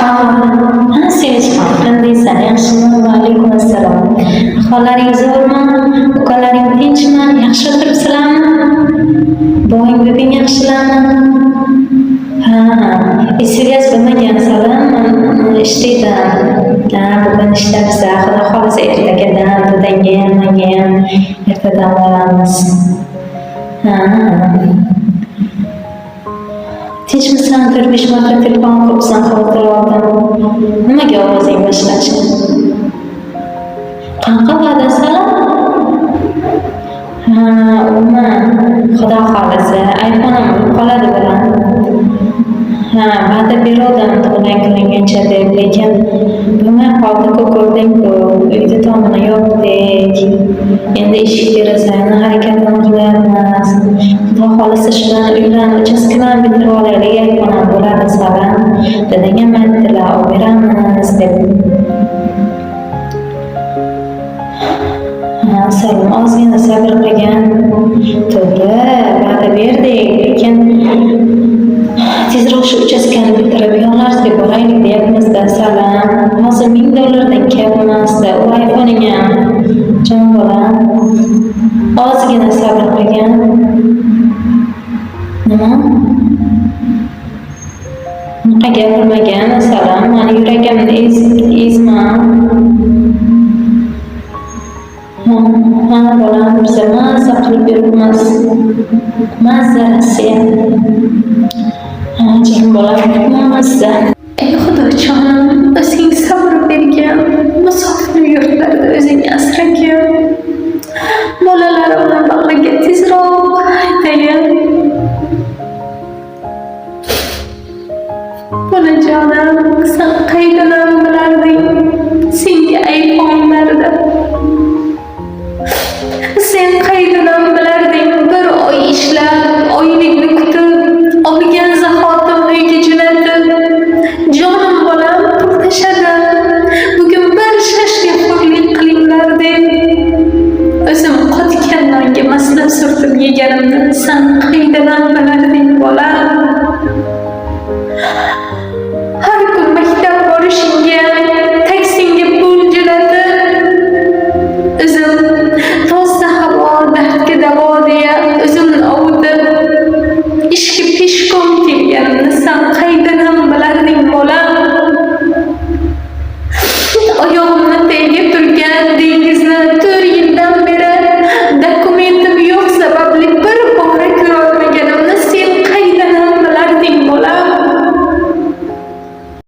Ha, sevinç qandaysan? Yaxshimi? Va alaykum assalom. Ahvollaringiz zo'rmi? Ukalaring tinchmi? Yaxshi o'tiribsizlarmi? Buving bubing yaxshilarmi? Ha, esingiz bilmagansalar, men ishlayman. Ha, bugun ishlayapsiz. Xudo xohlasa ertagadan dadangga ham, menga ham ertadan boramiz. Ha. Tinchmisan? 4-5 marta telefon qilibsan, xavotir oldim. Nimaga ovozing boshlashdi? Qanaqa va'dasalar? Ha, xudo xohlasa iPhone'im qoladi bilan. Ha, va'da berdim tug'ilgan kuninggacha deb, lekin bo'lmay qoldi-ku, ko'rding-ku, uyda tomini yopdik. Endi eshik derazani harakatini qilyapmiz. Xudo xohlasa shularni uylarni uchastkalarini bitirib olaylik, iPhone'im bo'ladi salam. Dadang ham aytdilar, olib beramiz deb. Salim, ozgina sabr qilgin. To'g'ri, va'da berdik, lekin tezroq shu uchastkani bitirib yonlarga boraylik deyapmiz-da, Salim. Hozir $1000 kam emas-da, u iPhone'ing ham. Jon bolam, ozgina sabr qilgin. Nima? Unaqa gapirmagan, Salim. Mani yuragimni ezma. Ha, bolam, biza mazza qilib yuribmiz. Mazza Rossiya. Ha, jon bolam, mazza. Ey Xudojonim, o'zing sabr bergin. Musofir yurtlarda o'zing asragin. Bolalarimni bag'riga tezroq haydagin. Bolajonim, sen qaydan